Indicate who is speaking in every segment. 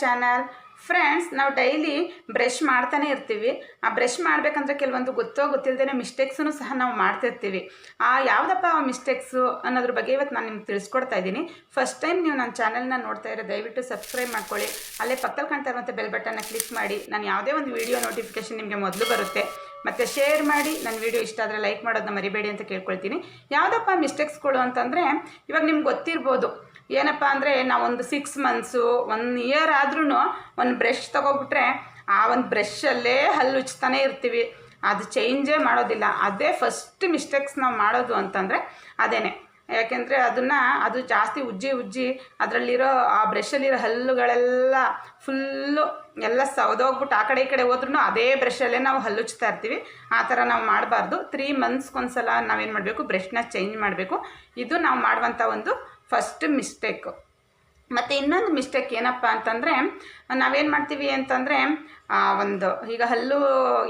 Speaker 1: Channel. Friends, ನಾವು daily brush ಮಾಡ್ತಾನೆ ಇರ್ತೀವಿ. ಆ ಬ್ರಷ್ ಮಾಡಬೇಕಂದ್ರೆ ಕೆಲವೊಂದು ಗೊತ್ತಿಲ್ಲದೇ ಮಿಸ್ಟೇಕ್ಸನ್ನು ಸಹ ನಾವು ಮಾಡ್ತಿರ್ತೀವಿ. ಯಾವುದಪ್ಪ ಮಿಸ್ಟೇಕ್ಸು ಅನ್ನೋದ್ರ ಬಗ್ಗೆ ಇವತ್ತು ನಾನು ನಿಮ್ಗೆ ತಿಳಿಸ್ಕೊಡ್ತಾ ಇದ್ದೀನಿ. ಫಸ್ಟ್ ಟೈಮ್ ನೀವು ನನ್ನ ಚಾನಲ್ನ ನೋಡ್ತಾ ಇರೋ ದಯವಿಟ್ಟು ಸಬ್ಸ್ಕ್ರೈಬ್ ಮಾಡ್ಕೊಳ್ಳಿ. ಅಲ್ಲೇ ಪಕ್ಕದಲ್ಲಿ ಕಾಣ್ತಾ ಇರುವಂಥ ಬೆಲ್ ಬಟನ್ನ ಕ್ಲಿಕ್ ಮಾಡಿ. ನಾನು ಯಾವುದೇ ಒಂದು ವೀಡಿಯೋ ನೋಟಿಫಿಕೇಷನ್ ನಿಮಗೆ ಮೊದಲು ಬರುತ್ತೆ. ಮತ್ತು ಶೇರ್ ಮಾಡಿ. ನನ್ನ ವೀಡಿಯೋ ಇಷ್ಟ ಆದರೆ ಲೈಕ್ ಮಾಡೋದನ್ನ ಮರಿಬೇಡಿ ಅಂತ ಕೇಳ್ಕೊಳ್ತೀನಿ. ಯಾವುದಪ್ಪ ಮಿಸ್ಟೇಕ್ಸ್ಗಳು ಅಂತಂದರೆ, ಇವಾಗ ನಿಮ್ಗೆ ಗೊತ್ತಿರ್ಬೋದು ಏನಪ್ಪ ಅಂದರೆ, ನಾವೊಂದು 6 ಮಂತ್ಸು 1 ಇಯರ್ ಆದ್ರೂ ಒಂದು ಬ್ರಷ್ ತೊಗೊಬಿಟ್ರೆ ಆ ಒಂದು ಬ್ರಷಲ್ಲೇ ಹಲ್ಲು ಉಜ್ತಾನೆ ಇರ್ತೀವಿ. ಅದು ಚೇಂಜೇ ಮಾಡೋದಿಲ್ಲ. ಅದೇ ಫಸ್ಟ್ ಮಿಸ್ಟೇಕ್ಸ್ ನಾವು ಮಾಡೋದು ಅಂತಂದರೆ ಅದೇನೆ. ಯಾಕೆಂದರೆ ಅದು ಜಾಸ್ತಿ ಉಜ್ಜಿ ಅದರಲ್ಲಿರೋ ಆ ಬ್ರಷಲ್ಲಿರೋ ಹಲ್ಲುಗಳೆಲ್ಲ ಫುಲ್ಲು ಎಲ್ಲ ಸೌದೋಗ್ಬಿಟ್ಟು ಆ ಕಡೆ ಈ ಕಡೆ ಹೋದ್ರೂ ಅದೇ ಬ್ರಷಲ್ಲೇ ನಾವು ಹಲ್ಲುಚ್ತಾ ಇರ್ತೀವಿ. ಆ ಥರ ನಾವು ಮಾಡಬಾರ್ದು. 3 ಮಂತ್ಸ್ಗೊಂದ್ಸಲ ನಾವೇನು ಮಾಡಬೇಕು, ಬ್ರಷ್ನ ಚೇಂಜ್ ಮಾಡಬೇಕು. ಇದು ನಾವು ಮಾಡುವಂಥ ಒಂದು ಫಸ್ಟ್ ಮಿಸ್ಟೇಕು. ಮತ್ತು ಇನ್ನೊಂದು ಮಿಸ್ಟೇಕ್ ಏನಪ್ಪ ಅಂತಂದರೆ, ನಾವೇನು ಮಾಡ್ತೀವಿ ಅಂತಂದರೆ, ಈಗ ಹಲ್ಲು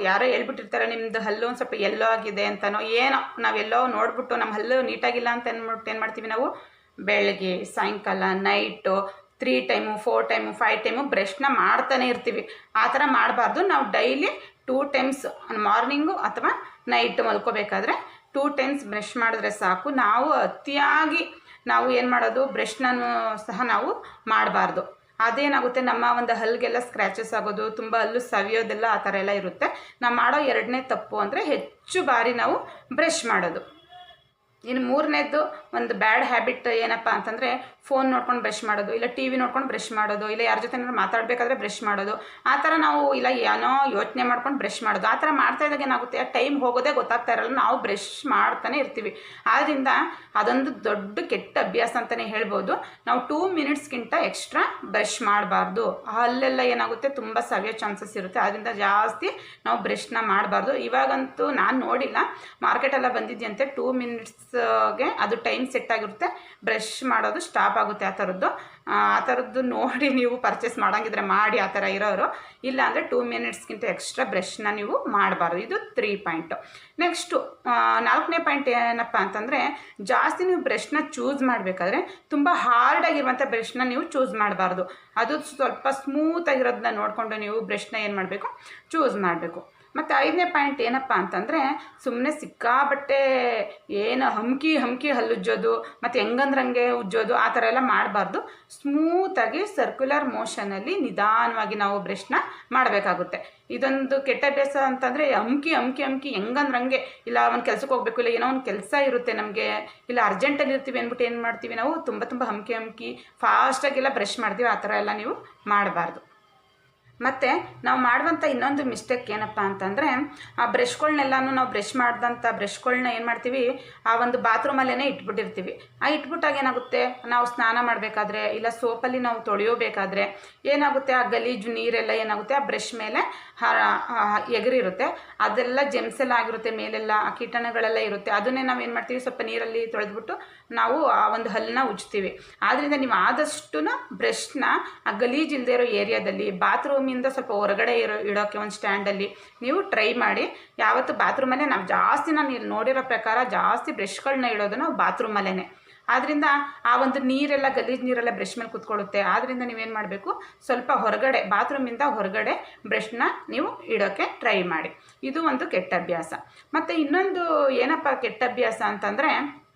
Speaker 1: ಯಾರೋ ಹೇಳ್ಬಿಟ್ಟಿರ್ತಾರೆ ನಿಮ್ಮದು ಹಲ್ಲು ಒಂದು ಸ್ವಲ್ಪ ಎಲ್ಲೋ ಆಗಿದೆ ಅಂತನೋ ಏನೋ, ನಾವೆಲ್ಲೋ ನೋಡ್ಬಿಟ್ಟು ನಮ್ಮ ಹಲ್ಲು ನೀಟಾಗಿಲ್ಲ ಅಂತ ಅಂದ್ಬಿಟ್ಟು ಏನು ಮಾಡ್ತೀವಿ, ನಾವು ಬೆಳಗ್ಗೆ ಸಾಯಂಕಾಲ ನೈಟು 3 ಟೈಮು 4 ಟೈಮು 5 ಟೈಮು ಬ್ರಷ್ನ ಮಾಡ್ತಾನೆ ಇರ್ತೀವಿ. ಆ ಥರ ಮಾಡಬಾರ್ದು. ನಾವು ಡೈಲಿ 2 ಟೈಮ್ಸ್ ಮಾರ್ನಿಂಗು ಅಥವಾ ನೈಟ್ ಮಲ್ಕೋಬೇಕಾದ್ರೆ 2 ಟೈಮ್ಸ್ ಬ್ರಷ್ ಮಾಡಿದ್ರೆ ಸಾಕು. ನಾವು ಅತಿಯಾಗಿ ನಾವು ಏನು ಮಾಡೋದು, ಬ್ರಷ್ನೂ ಸಹ ನಾವು ಮಾಡಬಾರ್ದು. ಅದೇನಾಗುತ್ತೆ, ನಮ್ಮ ಒಂದು ಹಲ್ಲಿಗೆಲ್ಲ ಸ್ಕ್ರ್ಯಾಚಸ್ ಆಗೋದು, ತುಂಬ ಹಲ್ಲು ಸವಿಯೋದೆಲ್ಲ ಆ ಥರ ಎಲ್ಲ ಇರುತ್ತೆ. ನಾವು ಮಾಡೋ 2ನೇ ತಪ್ಪು ಅಂದರೆ ಹೆಚ್ಚು ಬಾರಿ ನಾವು ಬ್ರಷ್ ಮಾಡೋದು. ಇನ್ನು 3ನೇದು ಒಂದು ಬ್ಯಾಡ್ ಹ್ಯಾಬಿಟ್ ಏನಪ್ಪ ಅಂತಂದರೆ, ಫೋನ್ ನೋಡ್ಕೊಂಡು ಬ್ರಷ್ ಮಾಡೋದು, ಇಲ್ಲ ಟಿ ವಿ ನೋಡ್ಕೊಂಡು ಬ್ರಷ್ ಮಾಡೋದು, ಇಲ್ಲ ಯಾರ ಜೊತೆ ಮಾತಾಡಬೇಕಾದ್ರೆ ಬ್ರಷ್ ಮಾಡೋದು. ಆ ಥರ ನಾವು ಇಲ್ಲ ಏನೋ ಯೋಚನೆ ಮಾಡ್ಕೊಂಡು ಬ್ರಷ್ ಮಾಡೋದು. ಆ ಥರ ಮಾಡ್ತಾ ಇದ್ದಾಗ ಏನಾಗುತ್ತೆ, ಟೈಮ್ ಹೋಗೋದೇ ಗೊತ್ತಾಗ್ತಾ ಇರಲ್ಲ, ನಾವು ಬ್ರಷ್ ಮಾಡ್ತಾನೆ ಇರ್ತೀವಿ. ಆದ್ದರಿಂದ ಅದೊಂದು ದೊಡ್ಡ ಕೆಟ್ಟ ಅಭ್ಯಾಸ ಅಂತಲೇ ಹೇಳ್ಬೋದು. ನಾವು 2 ಮಿನಿಟ್ಸ್ಗಿಂತ ಎಕ್ಸ್ಟ್ರಾ ಬ್ರಷ್ ಮಾಡಬಾರ್ದು. ಅಲ್ಲೆಲ್ಲ ಏನಾಗುತ್ತೆ, ತುಂಬ ಸವಿಯೋ ಚಾನ್ಸಸ್ ಇರುತ್ತೆ. ಆದ್ದರಿಂದ ಜಾಸ್ತಿ ನಾವು ಬ್ರಷ್ನ ಮಾಡಬಾರ್ದು. ಇವಾಗಂತೂ ನಾನು ನೋಡಿಲ್ಲ, ಮಾರ್ಕೆಟೆಲ್ಲ ಬಂದಿದೆಯಂತೆ 2 ಮಿನಿಟ್ಸ್ಗೆ ಅದು ಟೈಮ್ ಸೆಟ್ ಆಗಿರುತ್ತೆ, ಬ್ರಷ್ ಮಾಡೋದು ಸ್ಟಾಪ್ ಆಗುತ್ತೆ. ಆ ಥರದ್ದು ನೋಡಿ ನೀವು ಪರ್ಚೇಸ್ ಮಾಡೋಂಗಿದ್ರೆ ಮಾಡಿ, ಆ ಥರ ಇರೋರು. ಇಲ್ಲ ಅಂದರೆ 2 ಮಿನಿಟ್ಸ್ಗಿಂತ ಎಕ್ಸ್ಟ್ರಾ ಬ್ರಷ್ನ ನೀವು ಮಾಡಬಾರ್ದು. ಇದು 3 ಪಾಯಿಂಟು. ನೆಕ್ಸ್ಟು 4ನೇ ಪಾಯಿಂಟ್ ಏನಪ್ಪ ಅಂತಂದರೆ, ಜಾಸ್ತಿ ನೀವು ಬ್ರಷ್ನ ಚೂಸ್ ಮಾಡಬೇಕಾದ್ರೆ ತುಂಬ ಹಾರ್ಡಾಗಿರುವಂಥ ಬ್ರಷ್ನ ನೀವು ಚೂಸ್ ಮಾಡಬಾರ್ದು. ಅದು ಸ್ವಲ್ಪ ಸ್ಮೂತಾಗಿರೋದನ್ನ ನೋಡಿಕೊಂಡು ನೀವು ಬ್ರಷ್ನ ಏನು ಮಾಡಬೇಕು, ಚೂಸ್ ಮಾಡಬೇಕು. ಮತ್ತು 5ನೇ ಪಾಯಿಂಟ್ ಏನಪ್ಪ ಅಂತಂದರೆ, ಸುಮ್ಮನೆ ಸಿಕ್ಕಾಬಟ್ಟೆ ಏನು ಹಮ್ಕಿ ಹಲ್ಲುಜ್ಜೋದು ಮತ್ತು ಹೆಂಗಂದ್ರಂಗೆ ಉಜ್ಜೋದು ಆ ಥರ ಎಲ್ಲ ಮಾಡಬಾರ್ದು. ಸ್ಮೂತಾಗಿ ಸರ್ಕ್ಯುಲರ್ ಮೋಷನಲ್ಲಿ ನಿಧಾನವಾಗಿ ನಾವು ಬ್ರಷ್ನ ಮಾಡಬೇಕಾಗುತ್ತೆ. ಇದೊಂದು ಕೆಟ್ಟ ಅಭ್ಯಾಸ ಅಂತಂದರೆ, ಹಮ್ಕಿ ಹೆಂಗಂದ್ರಂಗೆ, ಇಲ್ಲ ಒಂದು ಕೆಲಸಕ್ಕೆ ಹೋಗಬೇಕು, ಇಲ್ಲ ಏನೋ ಒಂದು ಕೆಲಸ ಇರುತ್ತೆ ನಮಗೆ, ಇಲ್ಲ ಅರ್ಜೆಂಟಲ್ಲಿ ಇರ್ತೀವಿ ಅಂದ್ಬಿಟ್ಟು ಏನು ಮಾಡ್ತೀವಿ, ನಾವು ತುಂಬ ಹಮ್ಕಿ ಫಾಸ್ಟಾಗೆಲ್ಲ ಬ್ರಷ್ ಮಾಡ್ತೀವಿ. ಆ ಥರ ಎಲ್ಲ ನೀವು ಮಾಡಬಾರ್ದು. ಮತ್ತು ನಾವು ಮಾಡುವಂಥ ಇನ್ನೊಂದು ಮಿಸ್ಟೇಕ್ ಏನಪ್ಪ ಅಂತಂದರೆ, ಆ ಬ್ರಷ್ಗಳ್ನೆಲ್ಲನೂ ನಾವು ಬ್ರಷ್ ಮಾಡಿದಂಥ ಬ್ರಷ್ಗಳ್ನ ಏನು ಮಾಡ್ತೀವಿ, ಆ ಒಂದು ಬಾತ್ರೂಮಲ್ಲೇ ಇಟ್ಬಿಟ್ಟಿರ್ತೀವಿ. ಇಟ್ಬಿಟ್ಟಾಗ ಏನಾಗುತ್ತೆ, ನಾವು ಸ್ನಾನ ಮಾಡಬೇಕಾದ್ರೆ ಇಲ್ಲ ಸೋಪಲ್ಲಿ ನಾವು ತೊಳೆಯೋಬೇಕಾದ್ರೆ ಏನಾಗುತ್ತೆ, ಆ ಗಲೀಜು ನೀರೆಲ್ಲ ಏನಾಗುತ್ತೆ ಆ ಬ್ರಷ್ ಮೇಲೆ ಎಗರಿರುತ್ತೆ. ಅದೆಲ್ಲ ಜೆಮ್ಸೆಲ್ಲ ಆಗಿರುತ್ತೆ, ಮೇಲೆಲ್ಲ ಆ ಕೀಟಾಣುಗಳೆಲ್ಲ ಇರುತ್ತೆ. ಅದನ್ನೇ ನಾವು ಏನು ಮಾಡ್ತೀವಿ, ಸ್ವಲ್ಪ ನೀರಲ್ಲಿ ತೊಳೆದ್ಬಿಟ್ಟು ನಾವು ಆ ಒಂದು ಹಲ್ಲನ್ನ ಉಜ್ತೀವಿ. ಆದ್ದರಿಂದ ನೀವು ಆದಷ್ಟು ಬ್ರಷ್ನ ಆ ಗಲೀಜು ಇಲ್ಲದೆ ಇರೋ ಏರಿಯಾದಲ್ಲಿ, ಬಾತ್ರೂಮಿಂದ ಸ್ವಲ್ಪ ಹೊರಗಡೆ ಇಡೋಕ್ಕೆ ಒಂದು ಸ್ಟ್ಯಾಂಡಲ್ಲಿ ನೀವು ಟ್ರೈ ಮಾಡಿ. ಯಾವತ್ತು ಬಾತ್ರೂಮಲ್ಲೇ ನಾವು ಜಾಸ್ತಿ, ನಾನು ಇಲ್ಲಿ ನೋಡಿರೋ ಪ್ರಕಾರ ಜಾಸ್ತಿ ಬ್ರಷ್ಗಳನ್ನ ಇಡೋದು ನಾವು ಬಾತ್ರೂಮಲ್ಲೇ. ಆದ್ದರಿಂದ ಆ ಒಂದು ನೀರೆಲ್ಲ ಗಲೀಜು ನೀರೆಲ್ಲ ಬ್ರಷ್ ಮೇಲೆ ಕೂತ್ಕೊಳ್ಳುತ್ತೆ. ಆದ್ದರಿಂದ ನೀವೇನು ಮಾಡಬೇಕು, ಸ್ವಲ್ಪ ಹೊರಗಡೆ, ಬಾತ್ರೂಮಿಂದ ಹೊರಗಡೆ ಬ್ರಷ್ನ ನೀವು ಇಡೋಕ್ಕೆ ಟ್ರೈ ಮಾಡಿ. ಇದು ಒಂದು ಕೆಟ್ಟ ಅಭ್ಯಾಸ. ಮತ್ತು ಇನ್ನೊಂದು ಏನಪ್ಪ ಕೆಟ್ಟ ಅಭ್ಯಾಸ ಅಂತಂದರೆ,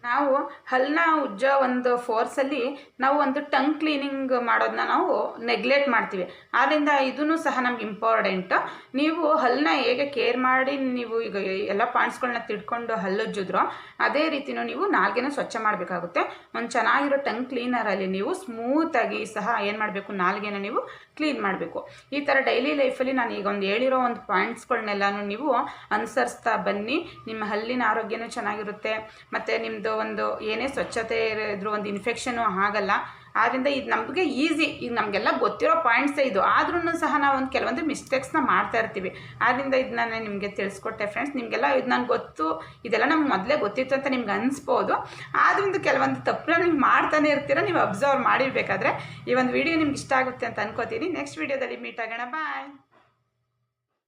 Speaker 1: ನಾವು ಹಲ್ಲನ್ನ ಉಜ್ಜೋ ಒಂದು ಫೋರ್ಸಲ್ಲಿ ನಾವು ಒಂದು ಟಂಗ್ ಕ್ಲೀನಿಂಗ್ ಮಾಡೋದನ್ನ ನಾವು ನೆಗ್ಲೆಕ್ಟ್ ಮಾಡ್ತೀವಿ. ಆದ್ದರಿಂದ ಇದೂ ಸಹ ನಮ್ಗೆ ಇಂಪಾರ್ಟೆಂಟು. ನೀವು ಹಲ್ಲನ್ನ ಹೇಗೆ ಕೇರ್ ಮಾಡಿ ನೀವು ಈಗ ಎಲ್ಲ ಪಾಯಿಂಟ್ಸ್ಗಳನ್ನ ತಿಳ್ಕೊಂಡು ಹಲ್ಲುಜ್ಜಿದ್ರೋ ಅದೇ ರೀತಿಯೂ ನೀವು ನಾಲ್ಗೆನೂ ಸ್ವಚ್ಛ ಮಾಡಬೇಕಾಗುತ್ತೆ. ಒಂದು ಚೆನ್ನಾಗಿರೋ ಟಂಗ್ ಕ್ಲೀನರಲ್ಲಿ ನೀವು ಸ್ಮೂತಾಗಿ ಸಹ ಏನು ಮಾಡಬೇಕು, ನಾಲ್ಗೆನ ನೀವು ಕ್ಲೀನ್ ಮಾಡಬೇಕು. ಈ ಥರ ಡೈಲಿ ಲೈಫಲ್ಲಿ ನಾನು ಈಗ ಹೇಳಿರೋ ಒಂದು ಪಾಯಿಂಟ್ಸ್ಗಳನ್ನೆಲ್ಲನೂ ನೀವು ಅನುಸರಿಸ್ತಾ ಬನ್ನಿ. ನಿಮ್ಮ ಹಲ್ಲಿನ ಆರೋಗ್ಯನೂ ಚೆನ್ನಾಗಿರುತ್ತೆ. ಮತ್ತು ನಿಮ್ಮದು ಒಂದು ಏನೇ ಸ್ವಚ್ಛತೆ ಇದ್ರೂ ಒಂದು ಇನ್ಫೆಕ್ಷನು ಆಗಲ್ಲ. ಆದ್ದರಿಂದ ಇದು ನಮಗೆ ಈಸಿ, ಇದು ನಮಗೆಲ್ಲ ಗೊತ್ತಿರೋ ಪಾಯಿಂಟ್ಸೇ ಇದು. ಆದ್ರೂ ಸಹ ನಾವು ಒಂದು ಕೆಲವೊಂದು ಮಿಸ್ಟೇಕ್ಸ್ನ ಮಾಡ್ತಾ ಇರ್ತೀವಿ. ಆದ್ದರಿಂದ ಇದು ನಾನು ನಿಮಗೆ ತಿಳಿಸ್ಕೊಟ್ಟೆ ಫ್ರೆಂಡ್ಸ್. ನಿಮಗೆಲ್ಲ ಇದು ನನಗೆ ಗೊತ್ತು, ಇದೆಲ್ಲ ನಮ್ಗೆ ಮೊದಲೇ ಗೊತ್ತಿತ್ತು ಅಂತ ನಿಮ್ಗೆ ಅನಿಸ್ಬೋದು. ಆದ್ದರಿಂದ ಕೆಲವೊಂದು ತಪ್ಪನ್ನ ನೀವು ಮಾಡ್ತಾನೆ ಇರ್ತೀರ, ನೀವು ಅಬ್ಸರ್ವ್ ಮಾಡಿರಬೇಕಾದ್ರೆ. ಈ ಒಂದು ವಿಡಿಯೋ ನಿಮ್ಗೆ ಇಷ್ಟ ಆಗುತ್ತೆ ಅಂತ ಅನ್ಕೋತೀನಿ. ನೆಕ್ಸ್ಟ್ ವಿಡಿಯೋದಲ್ಲಿ ಮೀಟ್ ಆಗೋಣ. ಬಾಯ್.